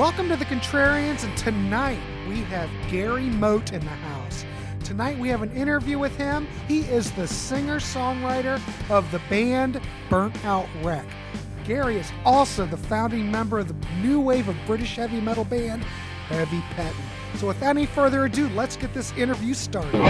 Welcome to the Contrarians, and tonight we have Gary Moat in the house. Tonight we have an interview with him. He is the singer-songwriter of the band Burnt Out Wreck. Gary is also the founding member of the new wave of British heavy metal band, Heavy Pettin. So without any further ado, let's get this interview started.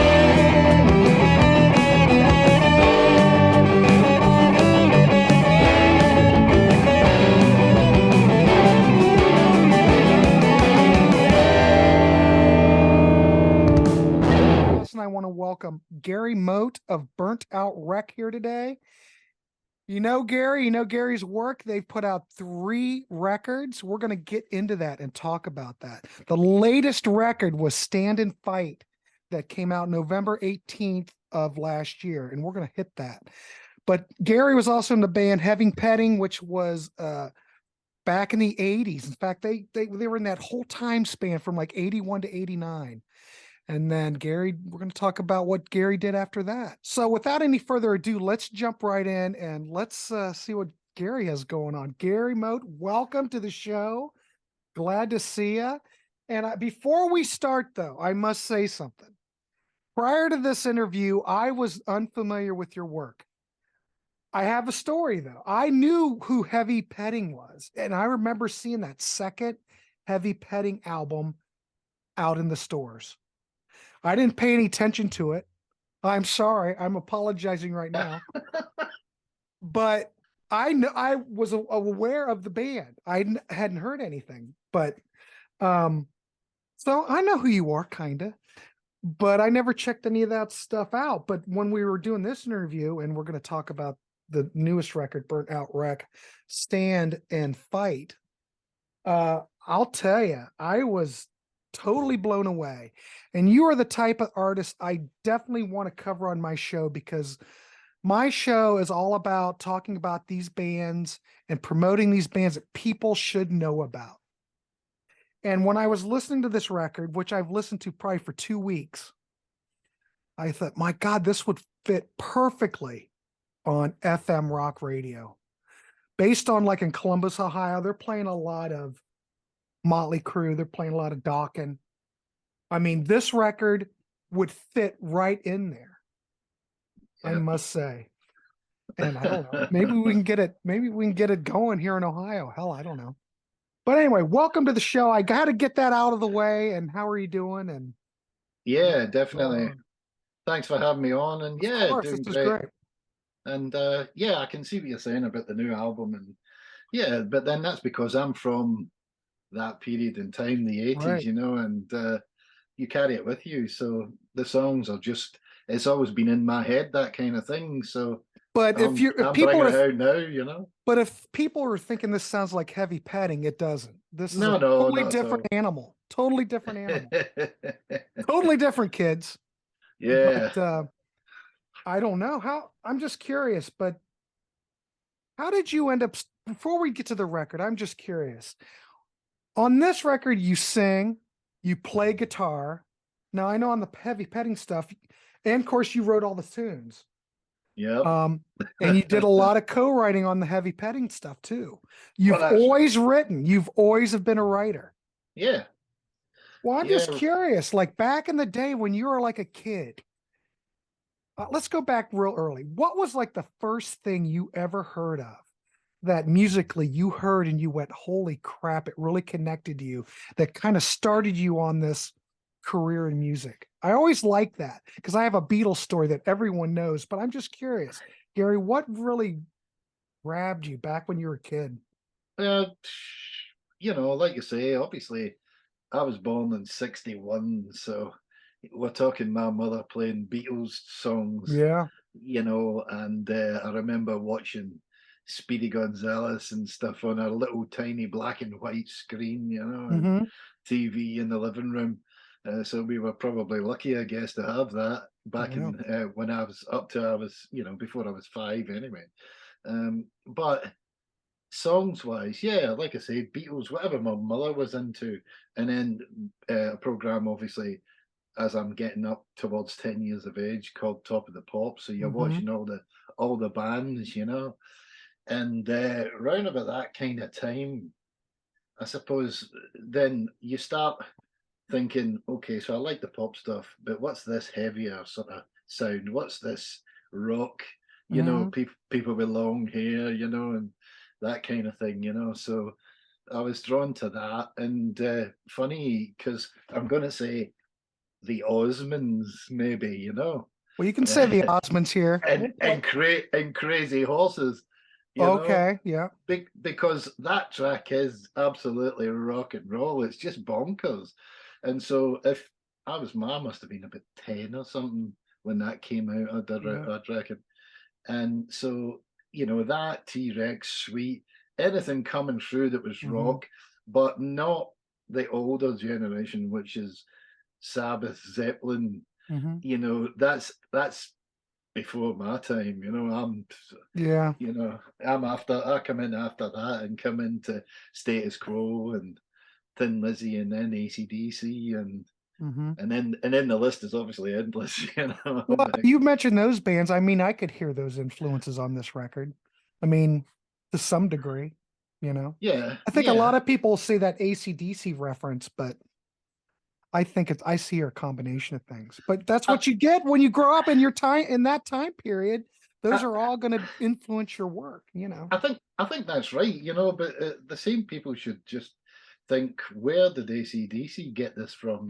I want to welcome Gary Moat of Burnt Out Wreck here today. You know Gary's work. They've put out 3 records. We're going to get into that and talk about that. The latest record was Stand and Fight that came out November 18th of last year, and we're going to hit that. But Gary was also in the band Heavy Pettin, which was back in the 80s. In fact, they were in that whole time span from like 81 to 89. And then Gary, we're going to talk about what Gary did after that. So without any further ado, let's jump right in and let's see what Gary has going on. Gary Moat, welcome to the show. Glad to see you. And before we start, though, I must say something. Prior to this interview, I was unfamiliar with your work. I have a story, though. I knew who Heavy Pettin was, and I remember seeing that second Heavy Pettin album out in the stores. I didn't pay any attention to it. I'm sorry. I'm apologizing right now. But I was aware of the band. I hadn't heard anything. But so I know who you are, kind of. But I never checked any of that stuff out. But when we were doing this interview, and we're going to talk about the newest record, Burnt Out Wreck, Stand and Fight, I'll tell you, I was totally blown away. And you are the type of artist I definitely want to cover on my show, because my show is all about talking about these bands and promoting these bands that people should know about. And when I was listening to this record, which I've listened to probably for 2 weeks, I thought, my God, this would fit perfectly on FM rock radio. Based on, like, in Columbus, Ohio, they're playing a lot of Motley Crue. They're playing a lot of Dokken. I mean, this record would fit right in there. Yeah. I must say. And I don't know. Maybe we can get it going here in Ohio. Hell, I don't know. But anyway, welcome to the show. I got to get that out of the way. And how are you doing? And yeah, definitely. Thanks for having me on. And yeah, course, doing great. And yeah, I can see what you're saying about the new album. And yeah, but then that's because I'm from that period in time, the 80s, right. You know, and you carry it with you. So the songs are just, it's always been in my head, that kind of thing. So but I'm bringing it out now, you know. But if people are thinking this sounds like Heavy Pettin, it doesn't. This is no, totally different animal. Totally different animal. Totally different, kids. Yeah. But, I don't know how. I'm just curious, but how did you end up? Before we get to the record, I'm just curious. On this record, you sing, you play guitar. Now, I know on the Heavy Pettin stuff, and of course, you wrote all the tunes. Yeah. And you did a lot of co-writing on the Heavy Pettin stuff too. You've always written. You've always have been a writer. Yeah. Well, I'm just curious. Like back in the day when you were like a kid. Let's go back real early. What was like the first thing you ever heard of that musically you heard and you went, holy crap, it really connected to you, that kind of started you on this career in music? I always like that because I have a Beatles story that everyone knows, but I'm just curious, Gary, what really grabbed you back when you were a kid? You know, like you say, obviously I was born in 61, so we're talking my mother playing Beatles songs. Yeah. You know, and I remember watching Speedy Gonzales and stuff on a little tiny black and white screen, you know, and TV in the living room. So we were probably lucky, I guess, to have that back in when I was before I was 5 anyway. But songs-wise, yeah, like I say, Beatles, whatever my mother was into, and then a program, obviously, as I'm getting up towards 10 years of age, called Top of the Pops. So you're watching all the bands, you know. And round about that kind of time, I suppose then you start thinking, okay, so I like the pop stuff, but what's this heavier sort of sound? What's this rock? People with long hair, and that kind of thing, So I was drawn to that, and funny because I'm going to say the Osmonds, maybe, Well, you can say the Osmonds here. and Crazy Horses, Okay, yeah. because that track is absolutely rock and roll. It's just bonkers. And so if I must have been about 10 or something when that came out, I'd reckon. And so, that T-Rex suite, anything coming through that was rock, but not the older generation, which is Sabbath, Zeppelin, that's before my time, I come in after that and come into Status Quo and Thin Lizzy and then AC/DC and then the list is obviously endless, Well, you mentioned those bands. I mean, I could hear those influences on this record. I mean, to some degree, Yeah. I think a lot of people say that AC/DC reference, but I think I see a combination of things. But that's what you get when you grow up in that time period. Those are all going to influence your work, I think that's right, but the same people should just think, where did AC/DC get this from?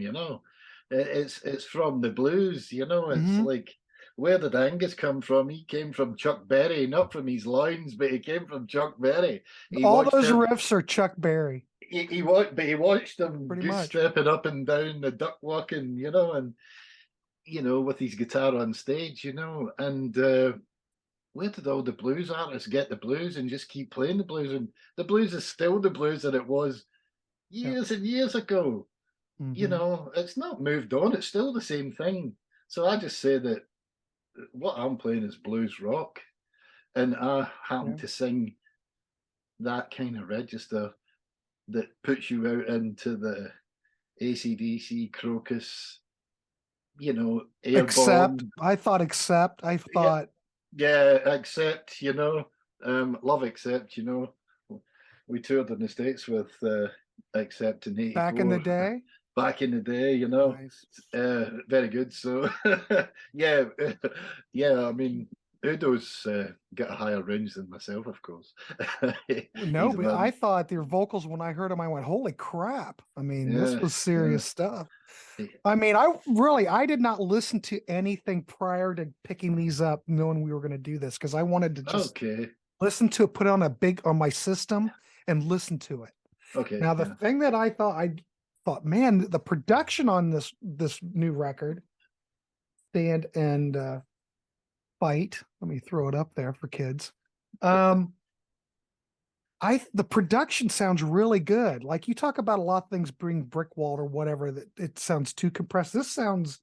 It's from the blues, it's like, where did Angus come from? He came from Chuck Berry, not from his loins, but he came from Chuck Berry. All those riffs are Chuck Berry. He watched them goose stepping up and down the duck walking, and with his guitar on stage, and where did all the blues artists get the blues and just keep playing the blues? And the blues is still the blues that it was years and years ago. It's not moved on. It's still the same thing. So I just say that what I'm playing is blues rock, and I happen to sing that kind of register that puts you out into the AC/DC, Crocus, Airborne. Except, I thought Accept. Yeah, Accept, Love Accept, we toured in the States with Accept in 84. Back in the day? Back in the day, Nice. Very good. So, yeah, I mean, Udo's got a higher range than myself, of course. No, but I thought your vocals, when I heard them, I went, holy crap. I mean, this was serious stuff. I mean, I did not listen to anything prior to picking these up, knowing we were going to do this, because I wanted to just listen to it, put it on my system and listen to it. Okay. Now, the thing that I thought, man, the production on this new record, Stand and Fight. Let me throw it up there for kids. The production sounds really good. Like, you talk about a lot of things bring brick wall or whatever, that it sounds too compressed. This sounds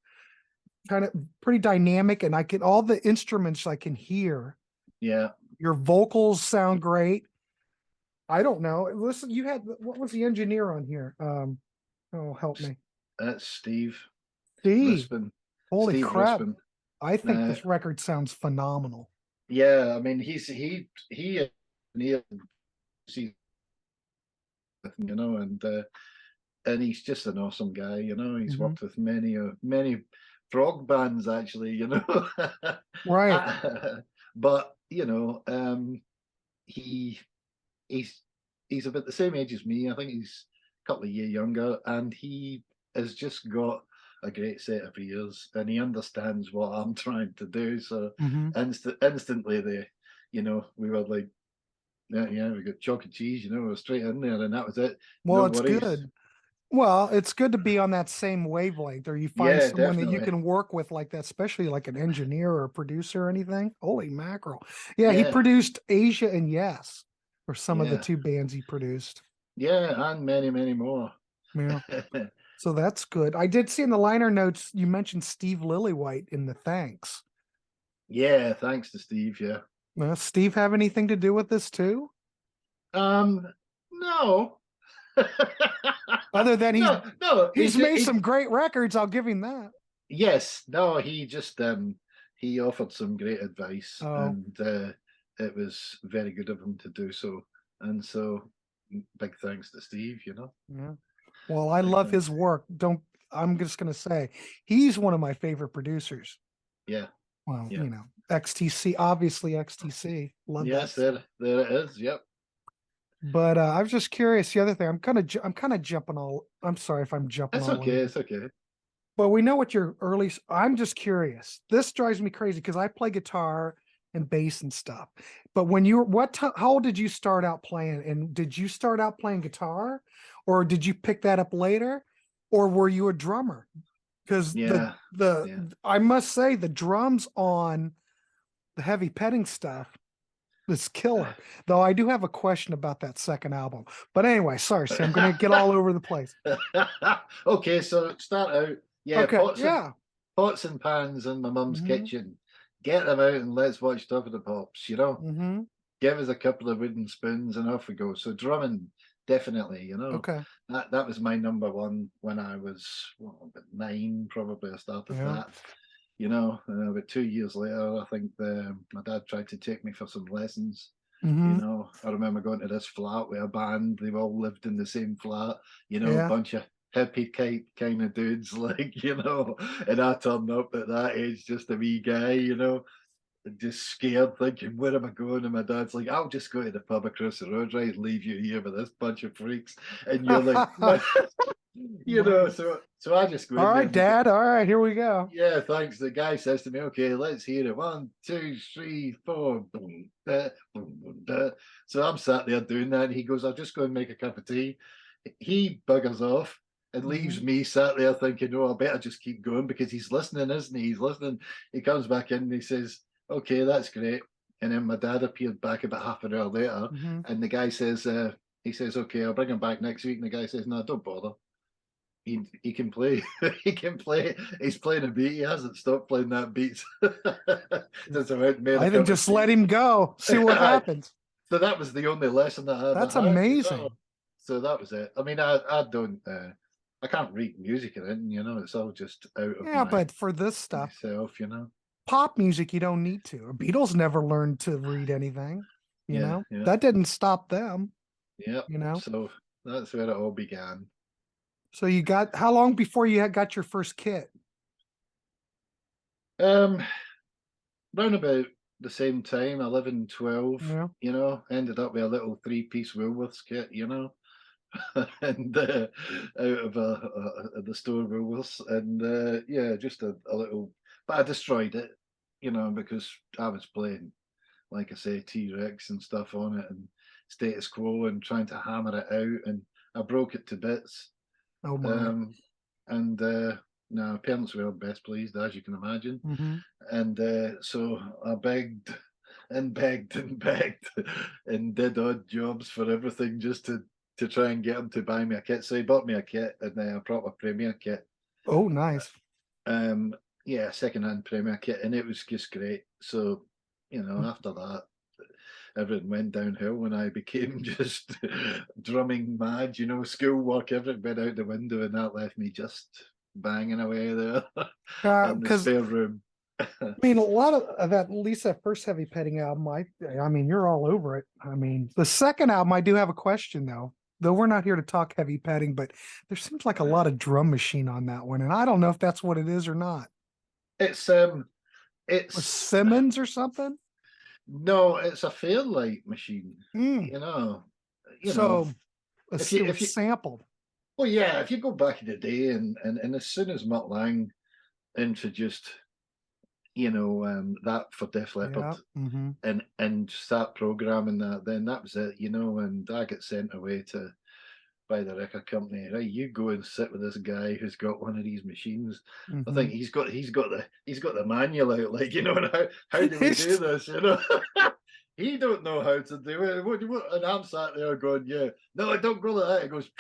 kind of pretty dynamic, and all the instruments I can hear. Yeah. Your vocals sound great. I don't know. Listen, what was the engineer on here? Help me. That's Steve. Rispin. Holy Steve crap. Rispin. I think this record sounds phenomenal. Yeah, I mean, he and he's just an awesome guy, he's worked with many prog bands, actually, Right. But he's about the same age as me. I think he's a couple of years younger, and he has just got a great set of ears, and he understands what I'm trying to do. So instantly we were like, yeah, we got chalk and cheese, we're straight in there, and that was it. Well, it's good. Well, it's good to be on that same wavelength, or you find someone that you can work with like that, especially like an engineer or a producer or anything. Holy mackerel. Yeah, he produced Asia and Yes, or some of the two bands he produced. Yeah, and many, many more. Yeah. So that's good. I did see in the liner notes, you mentioned Steve Lillywhite in the thanks. Yeah, thanks to Steve, yeah. Steve have anything to do with this too? No. Other than he's made some great records, I'll give him that. Yes, no, he just he offered some great advice, and it was very good of him to do so. And so, big thanks to Steve, you know. Yeah. Well, I love his work. I'm just going to say he's one of my favorite producers. Yeah. Well, you know, XTC, obviously XTC. Love yes, that. there it is. Yep. But I was just curious. The other thing, I'm kind of jumping all. I'm sorry if I'm jumping It's all okay. over. It's okay. But we know what your early. I'm just curious. This drives me crazy because I play guitar and bass and stuff. But when you were how old did you start out playing? And did you start out playing guitar, or did you pick that up later, or were you a drummer? Because I must say the drums on the heavy petting stuff is killer. Though I do have a question about that second album. But anyway, sorry, Sam, I'm going to get all over the place. Okay, so start out. Yeah, Okay, pots and pans in my mum's kitchen. Get them out and let's watch Top of the Pops, you know? Give us a couple of wooden spoons and off we go. So drumming, definitely, you know. Okay. That was my number one when I was about 9, probably I started that. You know, about 2 years later, I think my dad tried to take me for some lessons. You know, I remember going to this flat with a band. They all lived in the same flat. You know, a bunch of hippie kind of dudes, like, you know. And I turned up at that age, just a wee guy, you know, just scared, thinking, where am I going? And my dad's like, I'll just go to the pub across the road, right? Leave you here with this bunch of freaks. And you're like, you know, so I just go. All right, Dad. All right, here we go. Yeah, thanks. The guy says to me, okay, let's hear it. 1, 2, 3, 4. Boom, da, boom, da. So I'm sat there doing that. And he goes, I'll just go and make a cup of tea. He buggers off and leaves me sat there thinking, oh, I better just keep going because he's listening, isn't he? He's listening. He comes back in and he says, okay, that's great. And then my dad appeared back about half an hour later. And the guy says, he says, okay, I'll bring him back next week. And the guy says, no, don't bother. He can play. He can play. He's playing a beat. He hasn't stopped playing that beat. I think just let him go. See what happens. So that was the only lesson that I had. That's amazing. You know? So that was it. I mean, I don't. I can't read music or anything. You know, it's all just out of but for this stuff, myself, you know, pop music, you don't need to. Beatles never learned to read anything. You know, that didn't stop them. Yeah. You know, so that's where it all began. So you got, how long before you got your first kit? Round about the same time, 11, 12, you know, ended up with a little 3-piece Woolworths kit, you know, and out of the store Woolworths, and just a little, but I destroyed it, you know, because I was playing, like I say, T-Rex and stuff on it, and Status Quo, and trying to hammer it out, and I broke it to bits. Oh my! No, parents were best pleased, as you can imagine. And so I begged and begged and begged and did odd jobs for everything just to try and get him to buy me a kit. So he bought me a kit, and a proper Premier kit. Oh, nice. Second-hand Premier kit, and it was just great. So, you know, after that, everything went downhill when I became just drumming mad, you know, schoolwork, everything went out the window, and that left me just banging away there in the spare room. I mean, a lot of that, at least that first Heavy Petting album, I mean, you're all over it. I mean, the second album, I do have a question though we're not here to talk heavy petting, but there seems like a lot of drum machine on that one, and I don't know if that's what it is or not. It's Simmons or something. No, it's a Fairlight machine. You know. If you sampled. Well, yeah, if you go back in the day, and as soon as Mutt Lange introduced, you know, that for Def Leppard, and start programming that, then that was it, you know. And I got sent away by the record company. Right, you go and sit with this guy who's got one of these machines. I think he's got the manual out, like, you know, and how do we do this, you know? He don't know how to do it. And I'm sat there going, yeah, no, I don't go like that. It goes,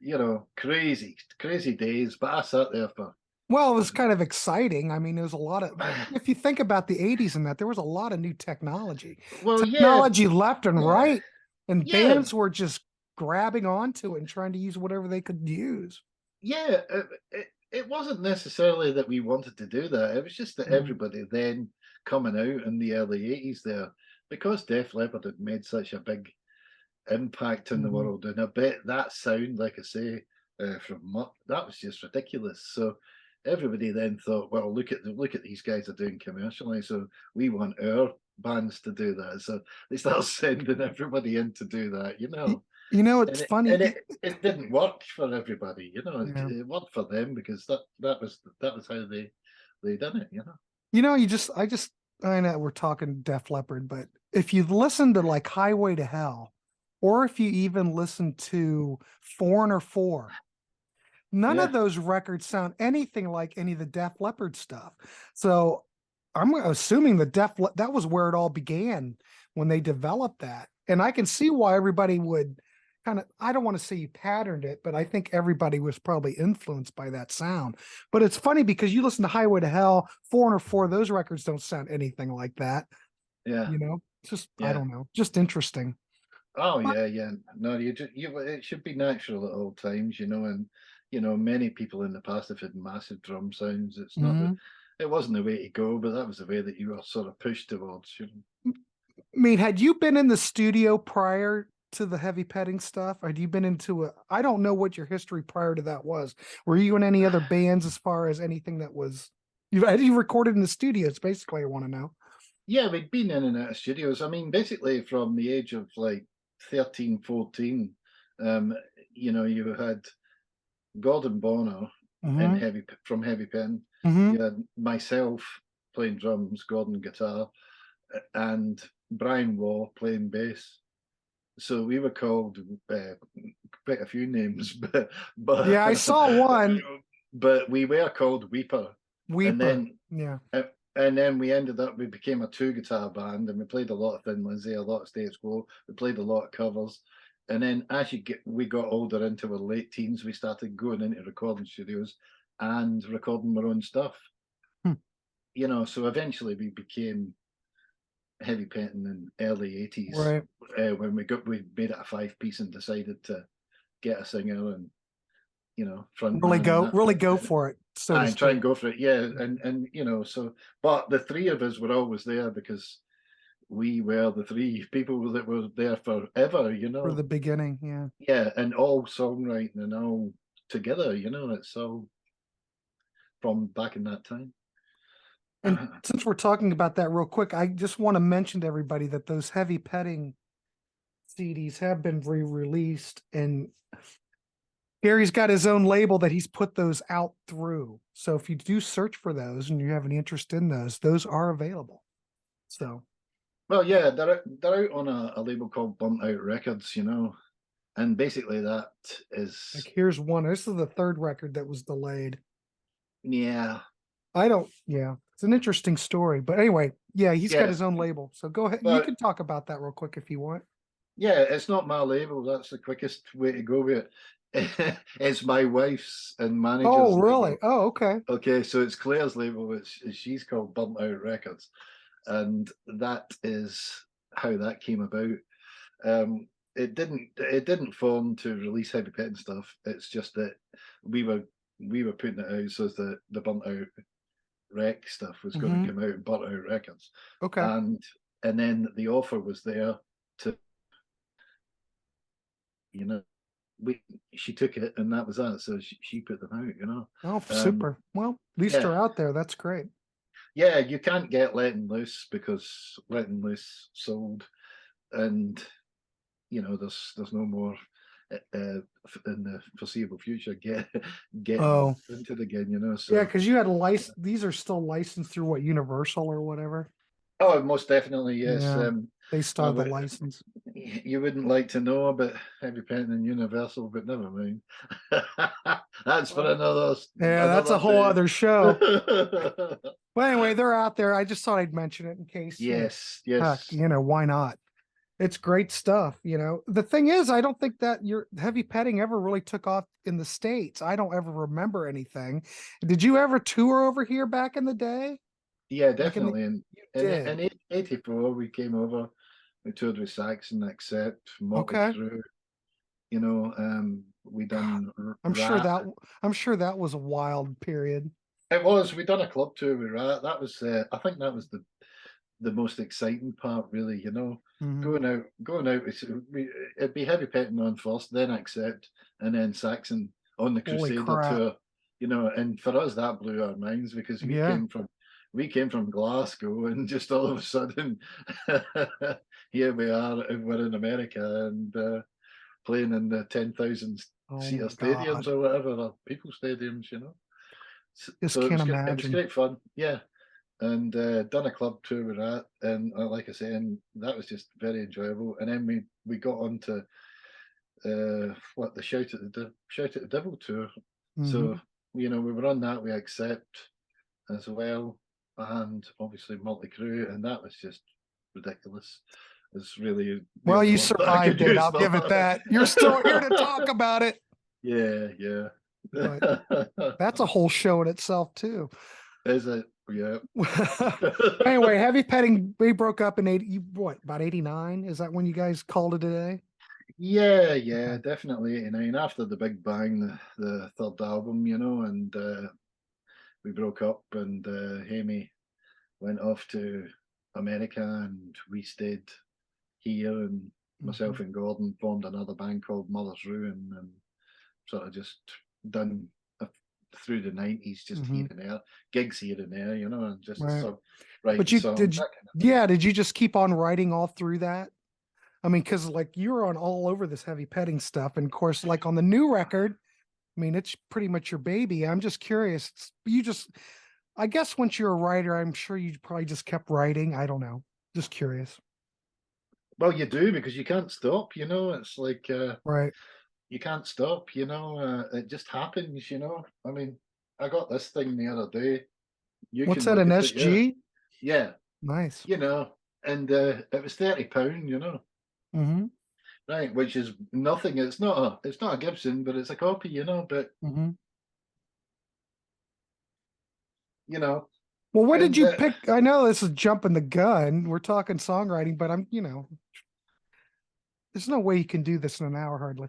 you know, crazy days. But I sat there for. Well, it was kind of exciting. I mean, there was a lot of, if you think about the 80s and that, there was a lot of new technology. Technology left and right. And bands were just grabbing onto it and trying to use whatever they could use. Yeah, it wasn't necessarily that we wanted to do that. It was just that everybody then coming out in the early 80s there because Def Leppard had made such a big impact in the world, and I bet that sound, like I say, from Mutt, that was just ridiculous. So everybody then thought, well, look at these guys are doing commercially, so we want our bands to do that. So they started sending everybody in to do that, you know. You know, it's funny. And it didn't work for everybody, you know. It worked for them because that was how they done it, you know. You know, I know we're talking Def Leppard, but if you listen to like Highway to Hell, or if you even listen to Foreigner 4, none of those records sound anything like any of the Def Leppard stuff. So I'm assuming that was where it all began when they developed that. And I can see why everybody would kind of, I don't want to say you patterned it, but I think everybody was probably influenced by that sound. But it's funny because you listen to Highway to Hell, Foreigner 4, those records don't sound anything like that. Yeah. You know, it's just, I don't know, just interesting. Oh, yeah. No, it should be natural at all times, you know, and, you know, many people in the past have had massive drum sounds. It's not, it wasn't the way to go, but that was the way that you were sort of pushed towards, you know. I mean, had you been in the studio prior to the heavy petting stuff? Had you been into I don't know what your history prior to that was. Were you in any other bands as far as anything that was, had you recorded in the studios? Basically, I want to know. Yeah, we'd been in and out of studios. I mean, basically from the age of like 13, 14, you know, you had Gordon Bonner from Heavy Pen. You had myself playing drums, Gordon guitar, and Brian Waugh playing bass. So we were called quite a few names, but yeah, I saw one. But we were called Weeper. And then and then we became a 2-guitar band, and we played a lot of Thin Lizzy, a lot of Status Quo. We played a lot of covers. And then as we got older into our late teens, we started going into recording studios and recording our own stuff. You know, so eventually we became Heavy Pettin in early 80s, right? When we made it a 5-piece and decided to get a singer and, you know, really go for it. So and try and go for it, yeah. And you know, so but the three of us were always there because we were the three people that were there forever, you know. For the beginning, yeah. Yeah, and all songwriting and all together, you know, it's all from back in that time. And since we're talking about that real quick, I just want to mention to everybody that those heavy petting CDs have been re-released, and Gary's got his own label that he's put those out through. So if you do search for those and you have any interest in those are available. So, well, yeah, they're out on a label called Burnt Out Records, you know, and basically that is like, here's one. This is the third record that was delayed. Yeah. It's an interesting story, but anyway, he's got his own label. So go ahead. You can talk about that real quick if you want. Yeah, it's not my label. That's the quickest way to go with it. It's my wife's and manager's. Oh, really? Label. Oh, okay. Okay, so it's Claire's label, which she's called Burnt Out Records, and that is how that came about. It didn't form to release Heavy Petting stuff. It's just that we were putting it out so that the Burnt Out Rec stuff was going to come out in Burnt Out Records. Okay. And then the offer was there to, you know, she took it, and that was that. So she put them out, you know. Oh, super. Well, at least they're out there. That's great. Yeah, you can't get Letting Loose because Letting Loose sold, and you know there's no more in the foreseeable future get into it again, you know. So yeah, because you had these are still licensed through what, Universal or whatever. Oh, most definitely, yes. Yeah, they still have the license. You wouldn't like to know about Heavy Petting and Universal, but never mind. That's for another. Yeah, that's a whole other show. Well, anyway, they're out there. I just thought I'd mention it in case. Yes. You know, why not? It's great stuff. You know, the thing is, I don't think that your Heavy Petting ever really took off in the States. I don't ever remember anything. Did you ever tour over here back in the day? Yeah, definitely. In 84, we came over. We toured with Saxon, Accept, Moat through. You know, we done. I'm sure that was a wild period. It was. We done a club tour with Rat. That was. I think that was the most exciting part, really. You know, Mhm. going out. It'd be Heavy Pettin on first, then Accept, and then Saxon on the Holy Crusader crap. tour. You know, and for us that blew our minds because Yeah. we came from Glasgow, and just all of a sudden, here we are. We're in America and playing in the 10,000 Oh seater my stadiums God. or whatever, or people stadiums. You know, Just so it can't was good. It was imagine. great fun. Yeah, and done a club tour with that, and like I say, and that was just very enjoyable. And then we got on to what the Shout at the Devil tour. So Mhm. you know, we were on that. We Accept as well, and obviously Multi Crew, and that was just ridiculous. It's really the Well, only you one that I could survived it. use I'll for give it that. that. You're still here to talk about it. Yeah, yeah. But that's a whole show in itself too. Is it? Yeah. Anyway, Heavy Petting, we broke up in 80, what, about 89? Is that when you guys called it a day? Yeah, yeah, Okay. definitely 89 after the Big Bang, the third album, you know, and we broke up, and Hammy went off to America, and we stayed here, and myself Mhm. and Gordon formed another band called Mother's Ruin, and sort of just done through the 90s, just here Mhm. and there, gigs here and there, you know, and just Right. sort of But writing you songs, did, that kind of thing. yeah, did you just keep on writing all through that? I mean, because like you were on all over this Heavy Petting stuff. And of course, like on the new record, I mean, it's pretty much your baby. I'm just curious. You just, I guess once you're a writer, I'm sure you probably just kept writing. I don't know. Just curious. Well, you do, because you can't stop, you know, it's like Right. you can't stop, you know, it just happens, you know. I mean, I got this thing the other day. You What's can that, look an at it, yeah. SG? Yeah, Nice. you know, and it was £30, you know, Mm-hmm. right, which is nothing. It's not a Gibson, but it's a copy, you know, but Mm-hmm. you know, Well, what did and you pick? I know this is jumping the gun. We're talking songwriting, but there's no way you can do this in an hour hardly.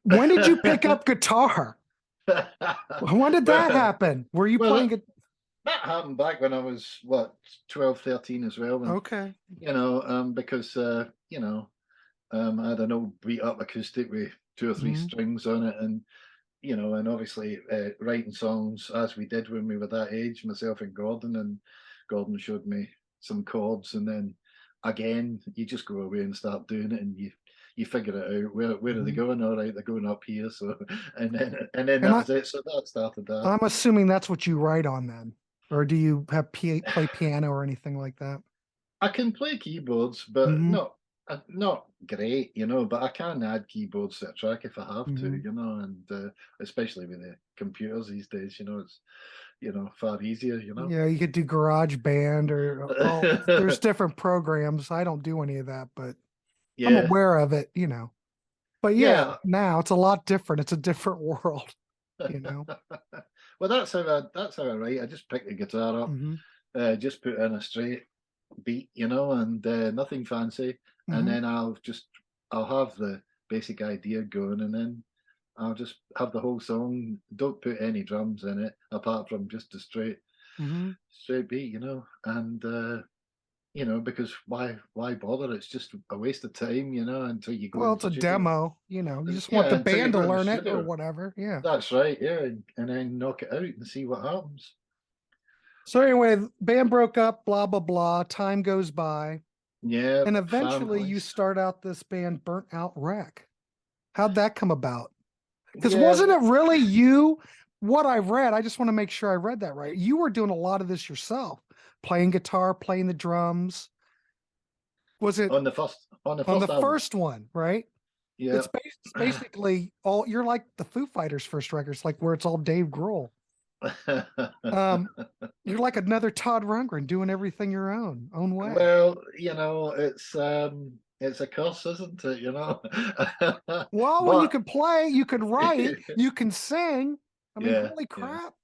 When did you pick up guitar? When did that well, happen? Were you well, playing it? that happened back when I was what 12, 13 as well, and Okay. you know, because you know, I had an old beat up acoustic with two or three Mm-hmm. strings on it, and you know, and obviously writing songs as we did when we were that age, myself and Gordon, and Gordon showed me some chords, and then again, you just go away and start doing it, and you figure it out. Where are they Mm-hmm. going? All right, they're going up here. So, and then And that was it. So that started that. I'm assuming that's what you write on then, or do you have play piano or anything like that? I can play keyboards, but Mm-hmm. not great, you know. But I can add keyboards to a track if I have to, Mm-hmm. you know. And especially with the computers these days, you know, it's far easier, you know. Yeah, you could do Garage Band or there's different programs. I don't do any of that, but I'm Yeah, aware of it. But yeah, yeah. now it's a lot different. It's a different world, you know. Well, that's how I write. I just pick the guitar up, Mm-hmm. just put in a straight beat, you know, and nothing fancy, and Mm-hmm. then I'll have the basic idea going, and then I'll just have the whole song. Don't put any drums in it apart from just a Mm-hmm. straight beat, you know, and you know, because why bother? It's just a waste of time, you know, until you go Well, in it's the a studio. demo, you just want Yeah, the until you band to go in the learn it or studio. whatever. Yeah. That's right, yeah, and then knock it out and see what happens. So anyway, band broke up, blah blah blah. Time goes by, Yeah, and eventually you families. start out this band, Burnt Out Wreck. How'd that come about? Because Yeah, wasn't it really you? What I read, I just want to make sure I read that right. You were doing a lot of this yourself, playing guitar, playing the drums. Was it on the on the first album. first one, right? Yeah. It's basically all you're like the Foo Fighters first records, like where it's all Dave Grohl. Um, you're like another Todd Rundgren doing everything your own way. Well, you know, it's a curse, isn't it? You know, Well, when you but can play, you can write, you can sing. I mean, yeah, holy yeah, crap,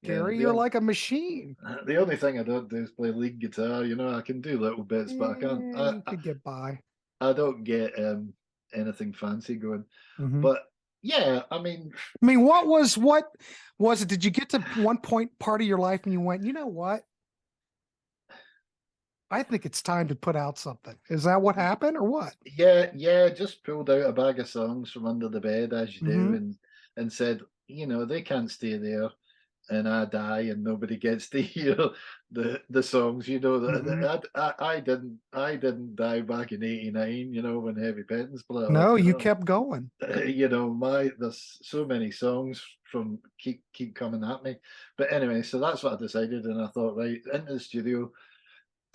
yeah. Gary, you're like a machine. The only thing I don't do is play lead guitar. You know, I can do little bits, but I can't. You could get by. I don't get anything fancy going. Mhm. But yeah, I mean, I mean, what was it? Did you get to one point part of your life and you went, you know what? I think it's time to put out something. Is that what happened or what? Yeah, just pulled out a bag of songs from under the bed as you do, Mm-hmm. and said, they can't stay there, and I die, and nobody gets to hear the songs. Mm-hmm. I didn't die back in '89. When Heavy Pettin split up. No, you kept going. There's so many songs from keep coming at me. But anyway, so that's what I decided, and I thought, right, into the studio.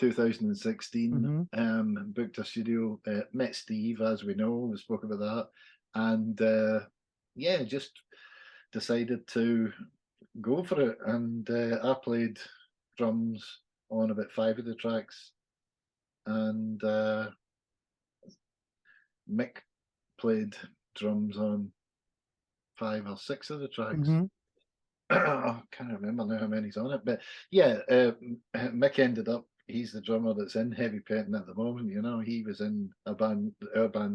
2016, Mm-hmm. booked a studio, met Steve, as we know, we spoke about that, and just decided to go for it. And I played drums on about 5 of the tracks, and Mick played drums on 5 or 6 of the tracks. Mm-hmm. I can't remember now how many's on it, but yeah, Mick ended up. He's the drummer that's in Heavy Pettin at the moment. He was in our band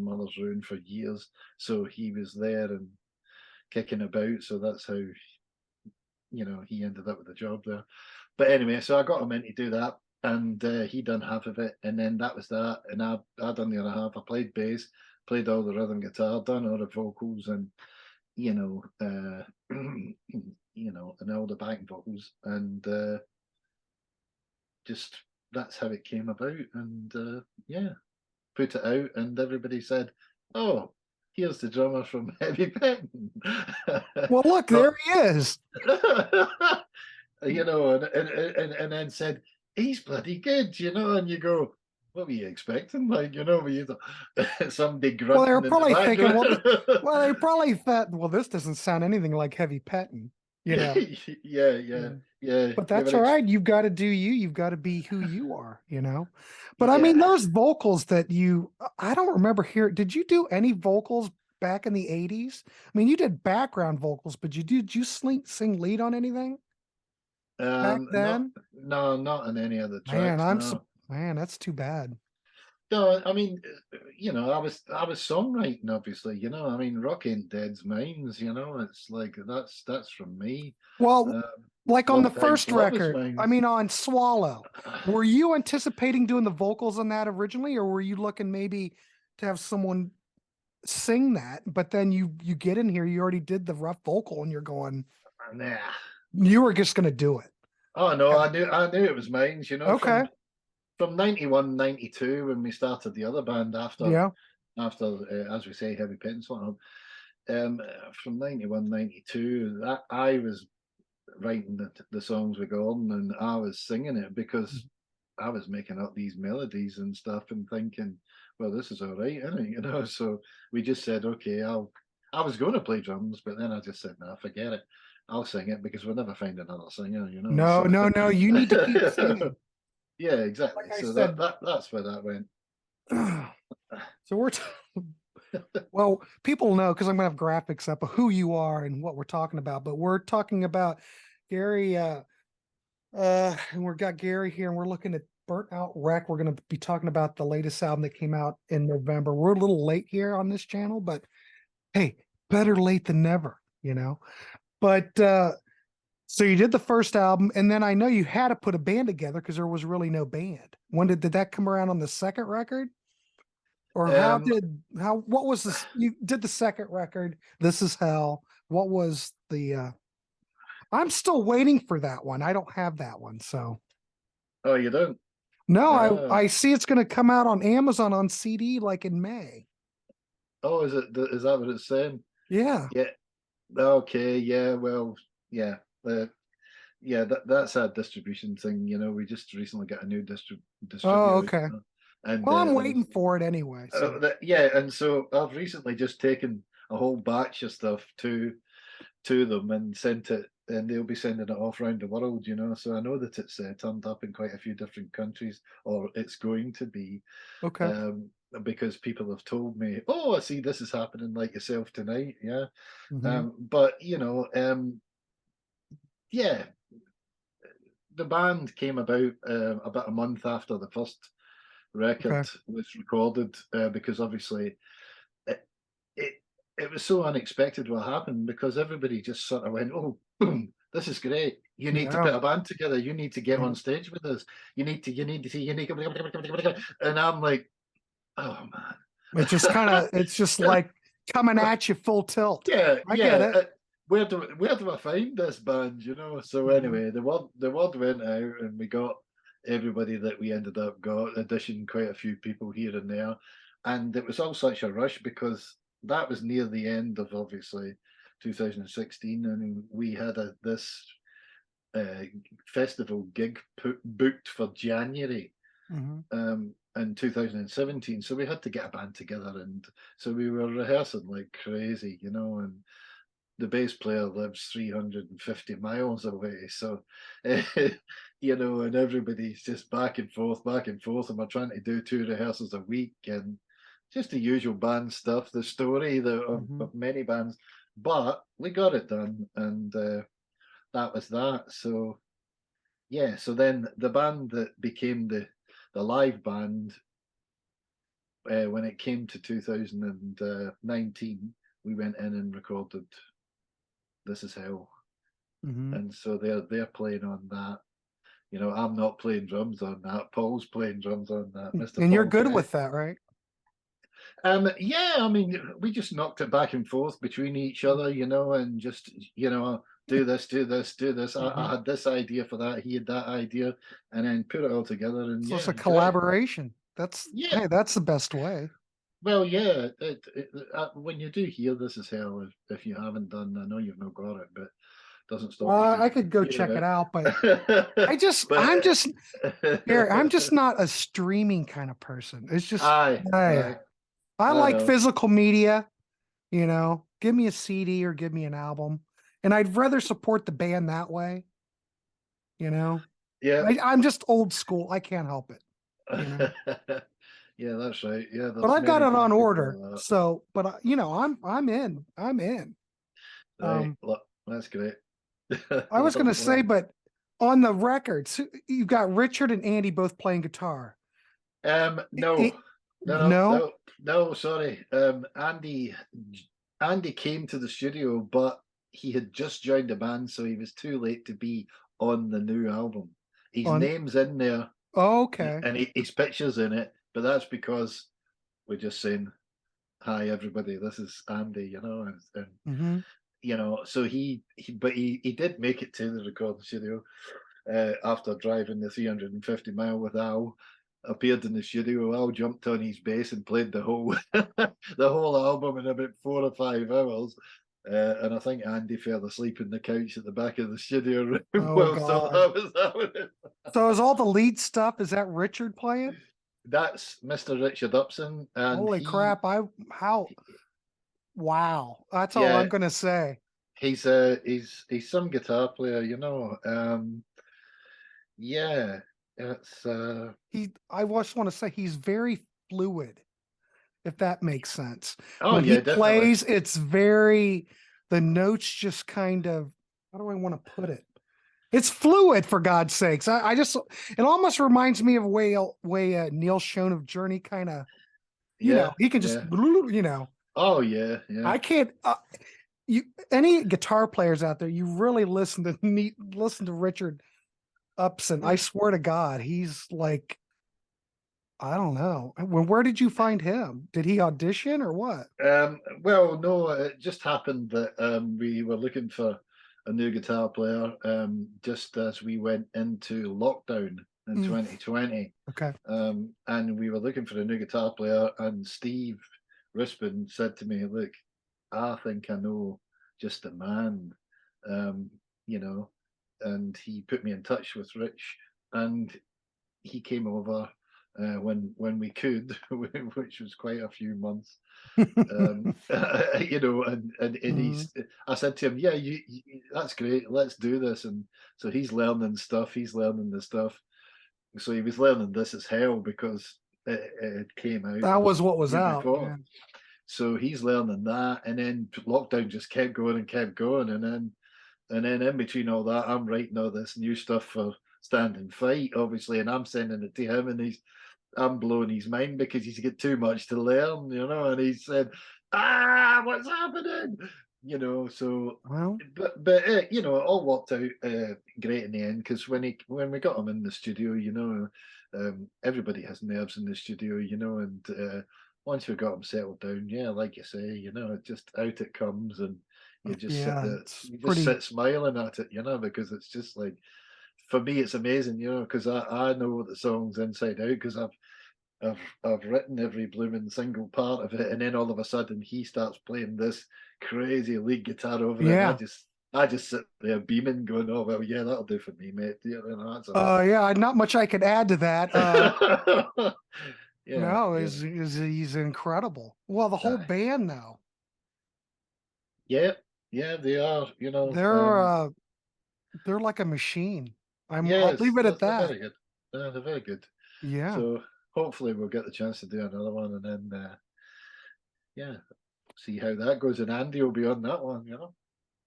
Mother's Ruin for years, so he was there and kicking about. So that's how he ended up with the job there. But anyway, so I got him in to do that, and he done half of it, and then that was that, and I done the other half. I played bass, played all the rhythm guitar, done all the vocals, and and all the backing vocals, and just that's how it came about. And put it out, and everybody said, "Oh, here's the drummer from Heavy Pettin." Well, look, there he is. And then said, "He's bloody good," and you go, "What were you expecting?" Were you somebody grunting? Well, they were in probably the thinking, background? well, they probably thought, well, this doesn't sound anything like Heavy Pettin, Yeah. But You that's were all right. You've got to do you. You've got to be who you are, But I Yeah. mean, those vocals that I don't remember here. Did you do any vocals back in the 80s? I mean, you did background vocals, but did you sing lead on anything back then? Not on any of the tracks. Man, that's too bad. No, I mean, I was songwriting, obviously. I mean, Rock Ain't Dead's Mines. It's like that's from me. Well, like on the Long Time's first Love is record, I Mines. mean, on Swallow, were you anticipating doing the vocals on that originally, or were you looking maybe to have someone sing that? But then you get in here, you already did the rough vocal, and you're going, Nah. you were just going to do it. Oh no, I knew it was Mines. Okay. From 91, 92, when we started the other band after as we say, Heavy Pettin sort of. From 91, 92, I was writing the songs with Gordon, and I was singing it because I was making up these melodies and stuff and thinking, well, this is all right, isn't it? So we just said, okay, I was going to play drums, but then I just said, no, forget it. I'll sing it because we'll never find another singer, No, so. no, you need to keep singing. Yeah, exactly. Like I So said, that's where that went. So well, people know, because I'm gonna have graphics up of who you are and what we're talking about, but we're talking about Gary, and we've got Gary here, and we're looking at Burnt Out Wreck. We're gonna be talking about the latest album that came out in November. We're a little late here on this channel, but hey, better late than never, But so you did the first album, and then I know you had to put a band together because there was really no band. When did that come around on the second record? Or what was this? You did the second record, This Is Hell. What was the I'm still waiting for that one. I don't have that one, so. Oh, you don't? No, I see it's gonna come out on Amazon on CD like in May. Oh, is that what it's saying? Yeah. Yeah. Okay, yeah, well, yeah. That's a distribution thing, we just recently got a new distributor. Oh, okay. And well, I'm waiting for it anyway. So. And so I've recently just taken a whole batch of stuff to them and sent it, and they'll be sending it off around the world, So I know that it's turned up in quite a few different countries, or it's going to be. Okay. Because people have told me, oh, I see this is happening, like yourself tonight, yeah. Mm-hmm. But yeah, the band came about a month after the first record was recorded, because obviously it was so unexpected what happened, because everybody just sort of went, oh, boom, this is great, You need to put a band together. You need to get on stage with us. You need to, and I'm like, oh man. It's just it's just like coming at you full tilt. Yeah, I get it. Where do I find this band? So anyway, the word went out, and we got everybody that we ended up auditioned quite a few people here and there, and it was all such a rush because that was near the end of obviously 2016, and we had this festival gig booked for January. In 2017, so we had to get a band together, and so we were rehearsing like crazy, and the bass player lives 350 miles away, so and everybody's just back and forth, and we're trying to do 2 rehearsals a week, and just the usual band stuff, the story of many bands, but we got it done, and that was that. So yeah, so then the band that became the live band, when it came to 2019, we went in and recorded This Is Hell. And so they're playing on that. I'm not playing drums on that. Paul's playing drums on that. Mr. And you're good with that, right? Yeah, I mean, we just knocked it back and forth between each other, and just, do this. I had this idea for that. He had that idea, and then put it all together. And so it's a collaboration. Hey, that's the best way. Well, yeah. When you do hear This Is Hell, if you haven't done, I know you've not got it, but it doesn't stop. Well, I could go check it out, but I'm just not a streaming kind of person. It's just I like physical media. Give me a CD or give me an album, and I'd rather support the band that way. Yeah, I'm just old school. I can't help it. Yeah, that's right. Yeah, but I've got it on order. So, but I'm in. Right. That's great. I was going to say, but on the records, you've got Richard and Andee both playing guitar. No, sorry. Andee came to the studio, but he had just joined the band, so he was too late to be on the new album. His name's in there. Oh, okay. And his picture's in it, but that's because we're just saying, hi everybody, this is Andee, and so he did make it to the recording studio after driving the 350 mile with Al. Appeared in the studio. Al jumped on his bass and played the whole album in about 4 or 5 hours. And I think Andee fell asleep in the couch at the back of the studio room. So is all the lead stuff, is that Richard playing? That's Mr. Richard Upson. And holy crap! Wow, that's all I'm gonna say. He's some guitar player, it's I just want to say he's very fluid, if that makes sense. Oh, when yeah, he plays, it's the notes just kind of, how do I want to put it? It's fluid, for God's sakes. It almost reminds me of way Neil Schon of Journey kind of, he can just, Oh yeah. I can't. Any guitar players out there, you really listen to Richard Upson. I swear to God, he's like, I don't know. Where did you find him? Did he audition or what? Well, no, it just happened that we were looking for a new guitar player just as we went into lockdown in 2020. Okay. And we were looking for a new guitar player, and Steve Rispin said to me, look, I think I know just a man, and he put me in touch with Rich, and he came over when we could, which was quite a few months. And I said to him, yeah, that's great, let's do this. And so he's learning the stuff. So he was learning This Is Hell because it came out. That was what was out. Yeah. So he's learning that, and then lockdown just kept going, and then in between all that, I'm writing all this new stuff for Stand and Fight, obviously, and I'm sending it to him, and I'm blowing his mind because he's got too much to learn, and he said, what's happening? you know. So, Well, but you know, it all worked out great in the end, because when we got him in the studio, you know, everybody has nerves in the studio, you know, and once we got him settled down, yeah, like you say, you know, it just out it comes, and you just sit yeah, there, it's you just pretty. sit smiling at it, you know, because it's just like, for me, it's amazing, you know, because I know the songs inside out, because I've written every blooming single part of it, and then all of a sudden he starts playing this crazy lead guitar over it, and Yeah. I just sit there beaming, going, "Oh well, yeah, that'll do for me, mate." You know, that's all. Yeah, not much I could add to that. Yeah, No, yeah, he's incredible. Well, the whole aye. band though, Yeah, yeah, they are. You know, they're uh they're like a machine. I'll yes, leave it at they're that. very good. They're very good. Yeah. So hopefully we'll get the chance to do another one, and then yeah, see how that goes. And Andee will be on that one. You know.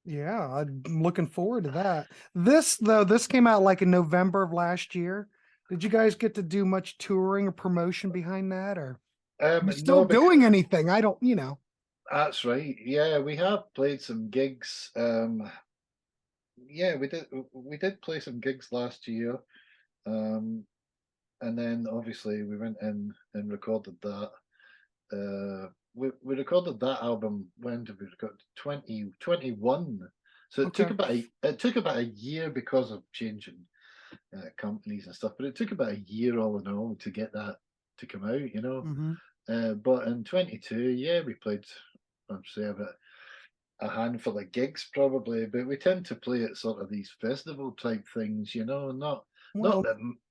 Yeah, I'm looking forward to that. This came out like in November of last year. Did you guys get to do much touring or promotion behind that, or are you still No, doing anything? I don't, you know. that's right. Yeah, we have played some gigs. Yeah, we did play some gigs last year. Um, and then obviously we went in and recorded that. We recorded that album. When did we record? 2021. So Okay. it took about a year because of changing companies and stuff. But it took about a year all in all to get that to come out. You know. Mm-hmm. But in 22, yeah, we played. I'd say about a handful of gigs probably, but we tend to play at sort of these festival type things, you know, Well,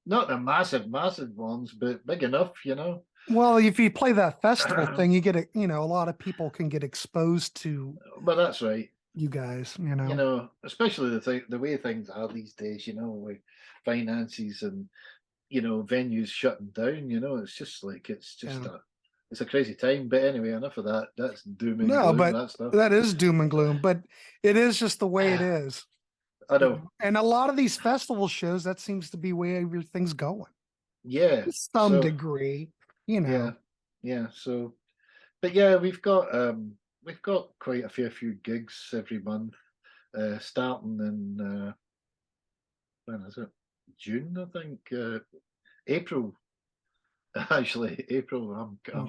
not the massive ones, but big enough, you know. well, if you play that festival thing, you get a lot of people can get exposed to But that's right. you guys, You know, especially the way things are these days, you know, with finances and, you know, venues shutting down, you know, it's just like Yeah. it's a crazy time. But anyway, enough of that. That's doom and No, gloom, but that stuff. that is doom and gloom, but it is just the way it is. I know. And a lot of these festival shows, that seems to be where everything's going Yeah. to some So degree, yeah, yeah. So but yeah, we've got quite a fair few gigs every month, starting in when is it? June, I think. April, actually, April. Well, I'm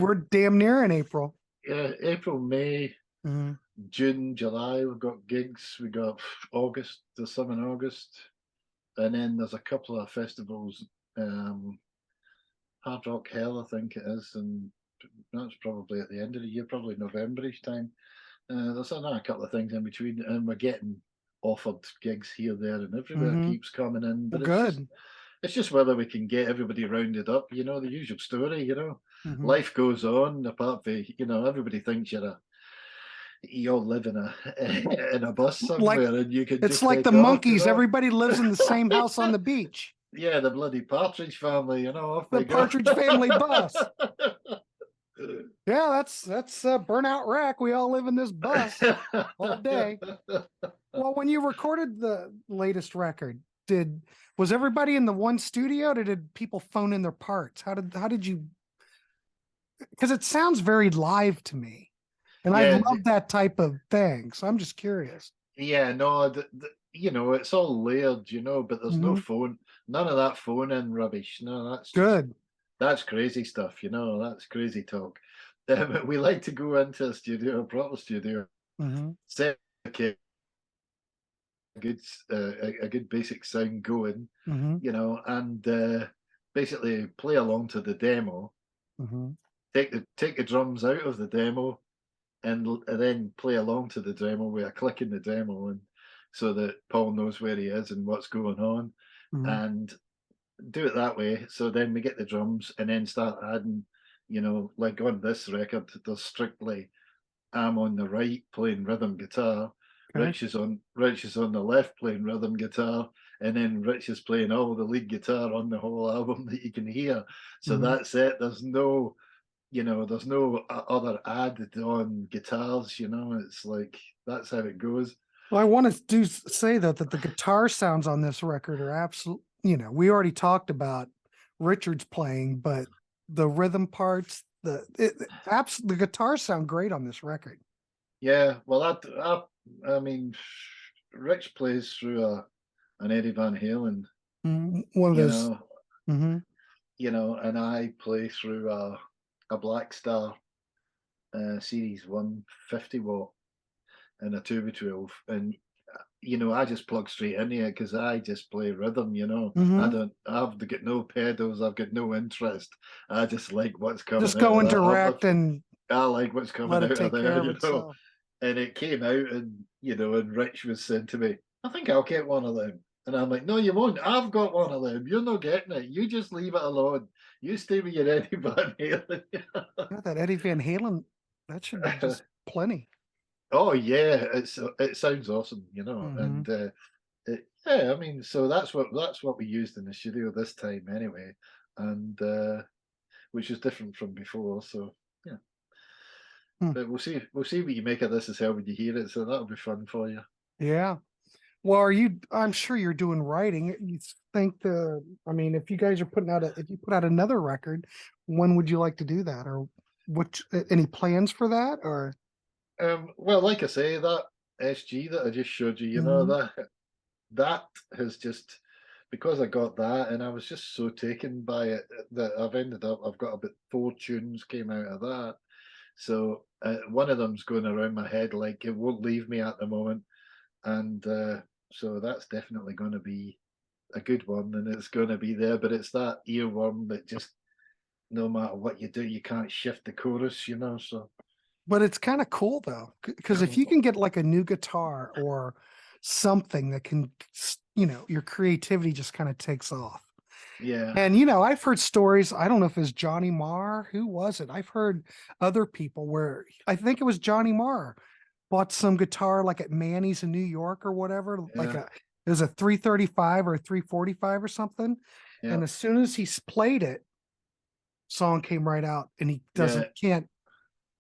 we're damn near in April. yeah, April, May, Mhm. June, July. We've got gigs. We got August. There's some in August, and then there's a couple of festivals. Um, Hard Rock Hell, I think it is, and that's probably at the end of the year, probably Novemberish time. There's another couple of things in between, and we're getting offered gigs here, there, and everywhere. Mhm. Keeps coming in, Well, but good. it's just whether we can get everybody rounded up. You know, the usual story. You know, Mhm. life goes on. Apart from, you know, everybody thinks you all live in a in a bus Like somewhere, and you can it's just like the take off. You monkeys. know, Everybody lives in the same house on the beach. yeah, the bloody Partridge Family. You know, off The they go. Partridge Family bus. Yeah, that's burnout wreck. We all live in this bus all day. Well, when you recorded the latest record, did was everybody in the one studio? Or did people phone in their parts? How did you? Because it sounds very live to me, and I Yeah, love that type of thing. So I'm just curious. yeah, no, you know, it's all layered, you know, but there's no Hmm. phone, none of that phone in rubbish. No, Good. that's crazy stuff, you know, that's crazy talk. We like to go into a studio, a proper studio, Hmm. set a good, a good basic sound going, Hmm. you know, and basically play along to the demo, Hmm. take the drums out of the demo, and then play along to the demo with a click in the demo, and so that Paul knows where he is and what's going on, Hmm. and do it that way. So then we get the drums and then start adding, you know, like on this record, there's strictly I'm on the right playing rhythm guitar, Okay. Rich is on the left playing rhythm guitar, and then Rich is playing all the lead guitar on the whole album that you can hear. So Hmm. that's it. There's no, you know, there's no other added on guitars, you know, it's like that's how it goes. Well, I want to say though that the guitar sounds on this record are absolute. We already talked about Richard's playing, but the rhythm parts, the guitars sound great on this record. Yeah, well, I mean, Rich plays through an Eddie Van Halen, One of you those. know, Mm-hmm. and I play through a Black Star Series 150 watt and a 2x12, and I just plug straight in here because I just play rhythm. Mm-hmm. I've got no pedals, I've got no interest. I just like what's coming Just out go of and that direct amplifier. and I like what's coming let it out of take there, care of itself. And it came out, and and Rich was saying to me, "I think I'll get one of them." And I'm like, "No, you won't. I've got one of them. You're not getting it. You just leave it alone. You stay with your Eddie Van Halen." Yeah, that Eddie Van Halen, that should be just plenty. Oh yeah, it sounds awesome, Mm-hmm. and yeah, I mean, so that's what we used in the studio this time anyway, and which is different from before. So yeah, Hmm. but we'll see what you make of this as well when you hear it. So that'll be fun for you. Yeah. Well, I'm sure you're doing writing. You think I mean, if you guys are if you put out another record, when would you like to do that? Or any plans for that? Or, Well, like I say, that SG that I just showed you, Mhm. that has just, because I got that and I was just so taken by it that I've got about 4 tunes came out of that. So one of them's going around my head like it won't leave me at the moment, and so that's definitely going to be a good one, and it's going to be there. But it's that earworm that just, no matter what you do, you can't shift the chorus. So But it's kind of cool though, because if you can get like a new guitar or something that can, your creativity just kind of takes off. yeah, And I've heard stories. I don't know if it's Johnny Marr. Who was it? I've heard other people where I think it was Johnny Marr bought some guitar like at Manny's in New York or whatever. yeah, It was a 335 or a 345 or something. yeah, And as soon as he played it, song came right out, and he yeah, doesn't can't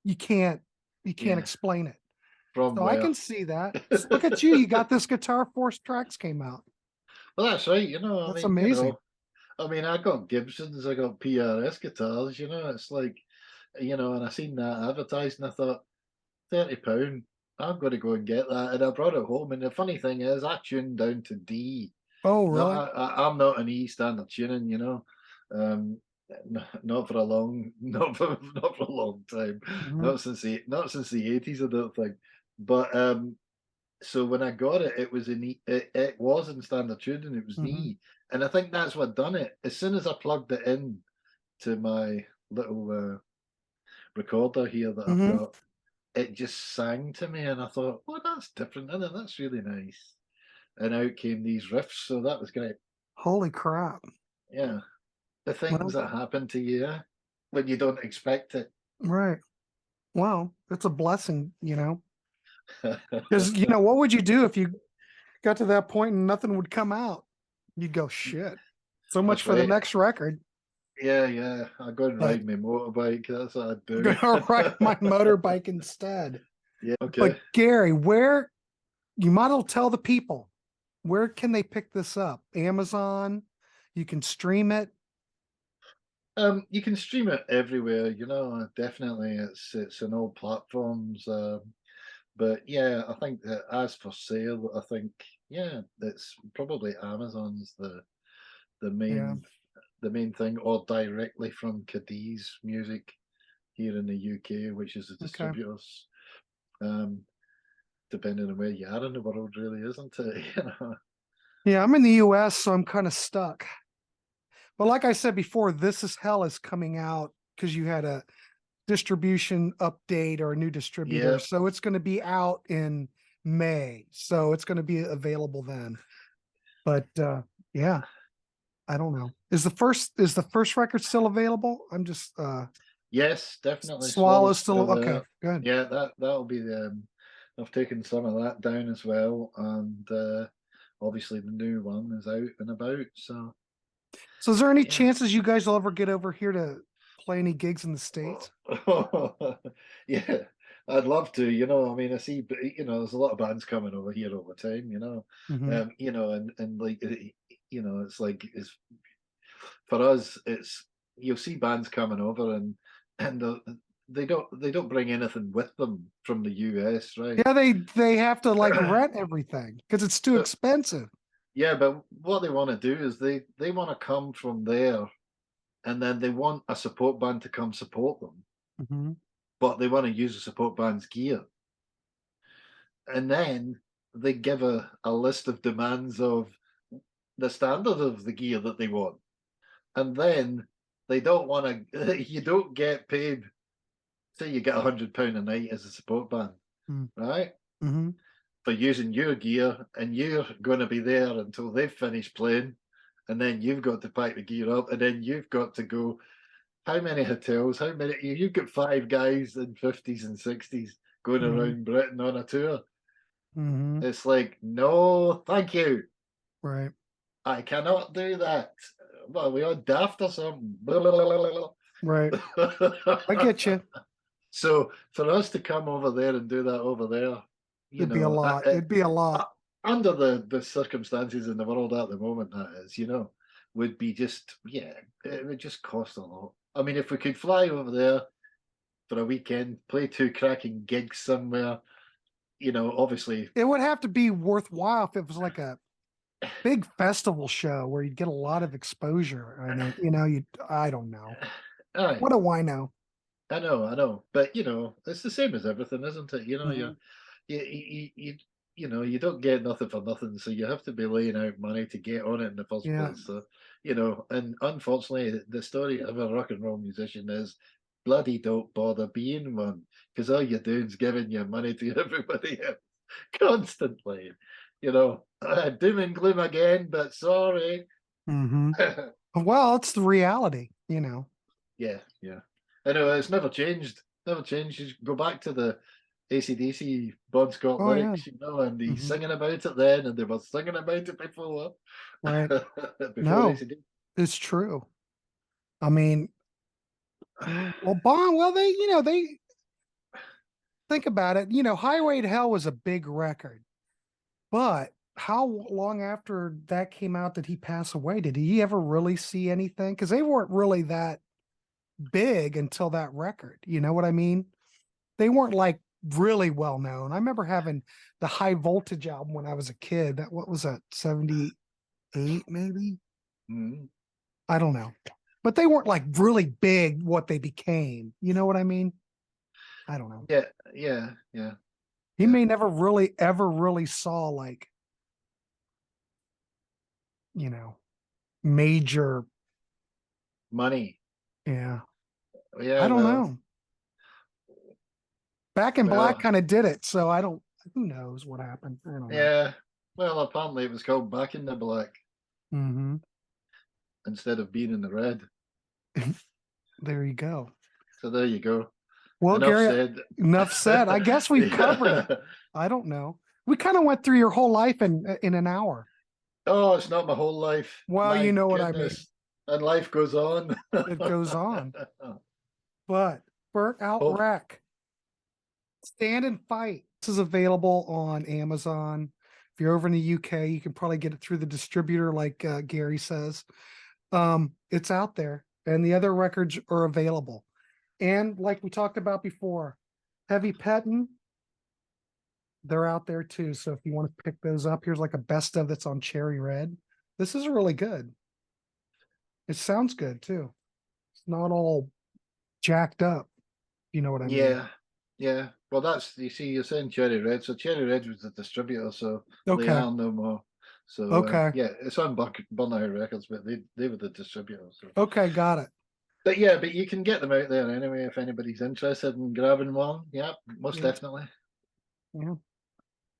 you can't you can't yeah. explain it. From So I where? can see that. Look at you. You got this guitar, 4 tracks came out. Well, that's right. I That's mean, amazing. I mean, I got Gibsons, I got PRS guitars. It's like, and I seen that advertised, and I thought, £30, I'm going to go and get that, and I brought it home. And the funny thing is, I tuned down to D. Oh, No, really? I'm not an E standard tuning, um, not for a long, not for a long time, Mhm. not since the '80s, I don't think. But so when I got it, it was in E, it was in standard tuning, it was an Mhm. E, and I think that's what done it. As soon as I plugged it in to my little recorder here that I've Mhm. got, it just sang to me, and I thought, "Oh, that's different, isn't it? That's really nice." And out came these riffs, so that was great. Holy crap. Yeah, the things Well, that happen to you when you don't expect it. right. Well, it's a blessing. Because what would you do if you got to that point and nothing would come out? You'd go, shit. So much That's for the right. next record. Yeah, yeah. I go and But ride my motorbike. That's what I'd I'm do. gonna ride my motorbike instead. Yeah. But Okay. Gary, where you might as well tell the people, where can they pick this up? Amazon, you can stream it. You can stream it everywhere. Definitely. It's on all platforms. But yeah, I think that as for sale, I think, yeah, it's probably Amazon's the Yeah. main thing, or directly from Cadiz Music here in the UK, which is the Okay. distributors. Um, Depending on where you are in the world, really, isn't it? Yeah, I'm in the US, so I'm kind of stuck. But like I said before, This Is Hell is coming out because you had a distribution update or a new distributor. Yeah. So it's going to be out in May. So it's going to be available then. But yeah, I don't know. Is the first record still available? I'm just Yes, definitely. Swallow Swallow's still still okay, there. good. Yeah, that'll be the. I've taken some of that down as well, and obviously the new one is out and about. So So is there any yeah. chances you guys will ever get over here to play any gigs in the States? Yeah, I'd love to. I mean, I see, there's a lot of bands coming over here all the time. Mm-hmm. And like, it's like for us, it's, you'll see bands coming over, and they don't bring anything with them from the US, right? Yeah, they have to like rent everything because it's too expensive. Yeah, but what they want to do is they want to come from there, and then they want a support band to come support them, but they want to use the support band's gear. And then they give a list of demands of the standard of the gear that they want. And then they don't want to, you don't get paid, say you get £100 a night as a support band, right? For using your gear, and you're going to be there until they've finished playing. And then you've got to pack the gear up, and then you've got to go. How many hotels? How many? You've got 5 guys in 50s and 60s going around Britain on a tour. It's like, no, thank you. Right. I cannot do that. Well, we are daft or something. Blah, blah, blah, blah. Right. I get you. So for us to come over there and do that over there, it'd be a lot. It'd be a lot. Under the circumstances in the world at the moment, that is, would be just, it would just cost a lot. I mean, if we could fly over there for a weekend, play 2 cracking gigs somewhere, obviously. It would have to be worthwhile if it was like a big festival show where you'd get a lot of exposure. I mean, I don't know. What do I know? I know. But, it's the same as everything, isn't it? You don't get nothing for nothing, so you have to be laying out money to get on it in the first place. So, and unfortunately, the story of a rock and roll musician is bloody don't bother being one, because all you're doing is giving your money to everybody else constantly. Doom and gloom again, but sorry. Well, it's the reality, Yeah. Anyway, it's never changed. Never changed. You go back to the AC/DC Bon Scott lyrics, and he's singing about it then, and they were singing about it before. Right. Before AC/DC. It's true. I mean, they think about it. Highway to Hell was a big record, but how long after that came out did he pass away? Did he ever really see anything? Because they weren't really that big until that record. You know what I mean? They weren't like really well known. I remember having the High Voltage album when I was a kid. What was that? 78 maybe? I don't know. But they weren't like really big what they became. You know what I mean? I don't know. Yeah. He may never really ever really saw like, major money. Yeah. I don't know. Back in Black kind of did it, so who knows what happened? I don't know. Yeah. Well, apparently it was called Back in the Black. Instead of being in the red. There you go. So there you go. Well, enough said. I guess we've covered it. I don't know. We kind of went through your whole life in an hour. Oh, it's not my whole life. Well, you know what I mean. And life goes on. It goes on. But Burnt Out Wreck. Stand and Fight. This is available on Amazon. If you're over in the UK, you can probably get it through the distributor, like Gary says. It's out there, and the other records are available. And like we talked about before, Heavy Pettin, they're out there too. So if you want to pick those up, here's like a best of that's on Cherry Red. This is really good. It sounds good too. It's not all jacked up. You know what I mean? Yeah. Well, you see, you're saying Cherry Red. So Cherry Red was the distributor, so they are no more. So it's on Burnout Records, but they were the distributor. So. Okay, got it. But you can get them out there anyway if anybody's interested in grabbing one. Yeah, most definitely. Yeah.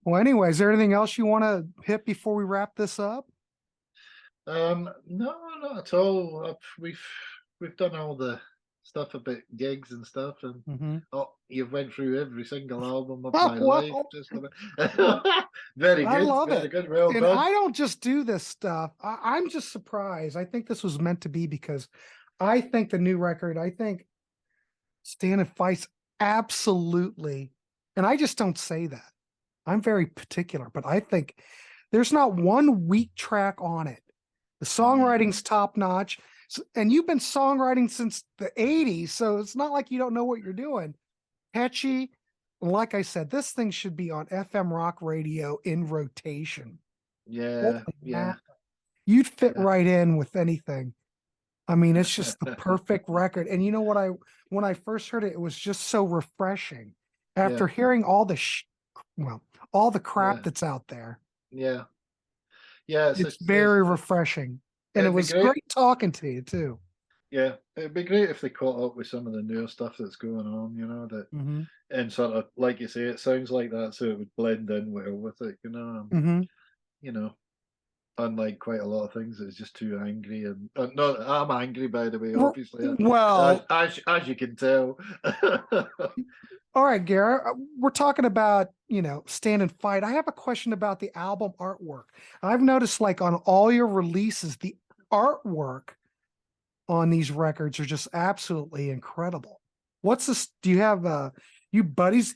Well, anyway, is there anything else you want to hit before we wrap this up? No, not at all. We've done all the stuff about gigs and stuff, and you've went through every single album of my life. Just very good. I love it. Good. Well and done. I don't just do this stuff. I'm just surprised. I think this was meant to be, because I think the new record, Stand and Fight's absolutely, and I just don't say that. I'm very particular, but I think there's not one weak track on it. The songwriting's top notch. And you've been songwriting since the 80s, so it's not like you don't know what you're doing. Catchy. Like I said, this thing should be on FM rock radio in rotation. Yeah, You'd fit right in with anything. I mean, it's just the perfect record. And you know what? When I first heard it, it was just so refreshing. After hearing all the all the crap that's out there. Yeah, it's very refreshing, and it was great talking to you too. Yeah, it'd be great if they caught up with some of the newer stuff that's going on, that and sort of, like you say, it sounds like that, so it would blend in well with it, unlike quite a lot of things that's just too angry. And no, I'm angry, by the way, obviously. Well, as you can tell. All right, Gary, we're talking about, Stand and Fight. I have a question about the album artwork. I've noticed, like, on all your releases, the artwork on these records are just absolutely incredible. What's this? Do you have you buddies?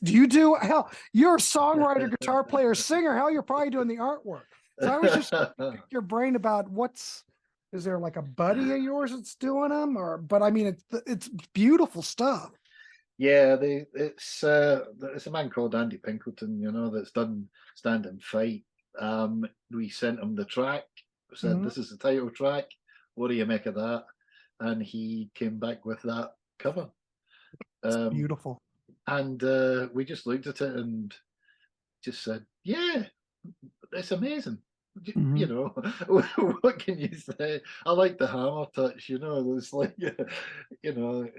Hell, you're a songwriter, guitar player, singer. Hell, you're probably doing the artwork. So I was just pick your brain about is there like a buddy of yours that's doing them, but I mean, it's beautiful stuff. Yeah, it's a man called Andy Pinkleton, that's done Stand and Fight. We sent him the track, said this is the title track. What do you make of that? And he came back with that cover. It's beautiful. And we just looked at it and just said, yeah, it's amazing. What can you say? I like the hammer touch, it's like,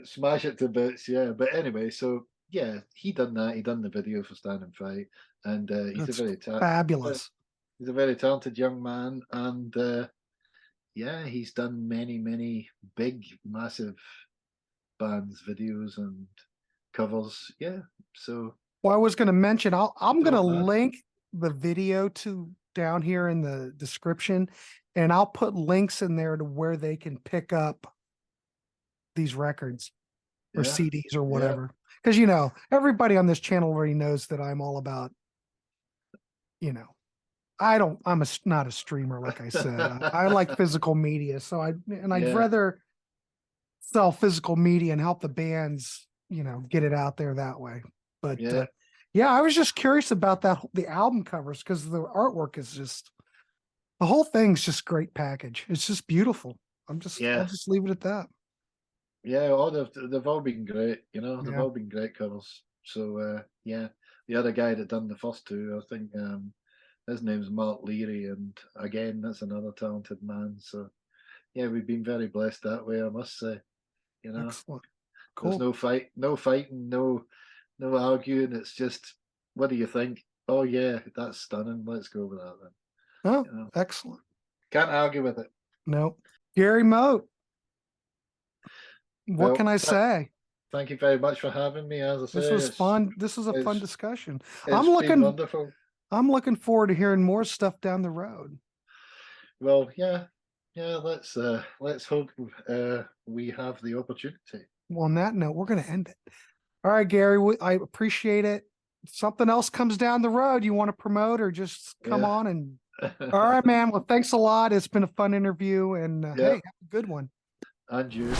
smash it to bits, yeah. But anyway, so yeah, he done that. He done the video for Stand and Fight, and he's fabulous. He's a very talented young man, and he's done many big, massive bands, videos, and covers. Yeah, so. Well, I was going to mention, I'm going to link the video to down here in the description, and I'll put links in there to where they can pick up these records or CDs or whatever. Because everybody on this channel already knows that I'm all about, I'm not a streamer, like I said. I like physical media, so I'd rather sell physical media and help the bands, get it out there that way. But I was just curious about the album covers, because the artwork is the whole thing's just great package. It's just beautiful. I'll just leave it at that. Yeah, they've all been great. They've all been great covers. So the other guy that done the first two, I think his name's Mark Leary, and again, that's another talented man. So yeah, we've been very blessed that way, I must say. Excellent. Cool. There's no fighting, no arguing. It's just, what do you think? Oh yeah, that's stunning. Let's go with that then. Oh, excellent. Can't argue with it. No. Gary Moat, what can I say? Thank you very much for having me. As I say, this was fun. This was a fun discussion. Been wonderful. I'm looking forward to hearing more stuff down the road. Well, yeah. Let's hope we have the opportunity. Well, on that note, we're going to end it. All right, Gary, I appreciate it. If something else comes down the road you want to promote, or just come on and. All right, man. Well, thanks a lot. It's been a fun interview, and hey, have a good one. And you.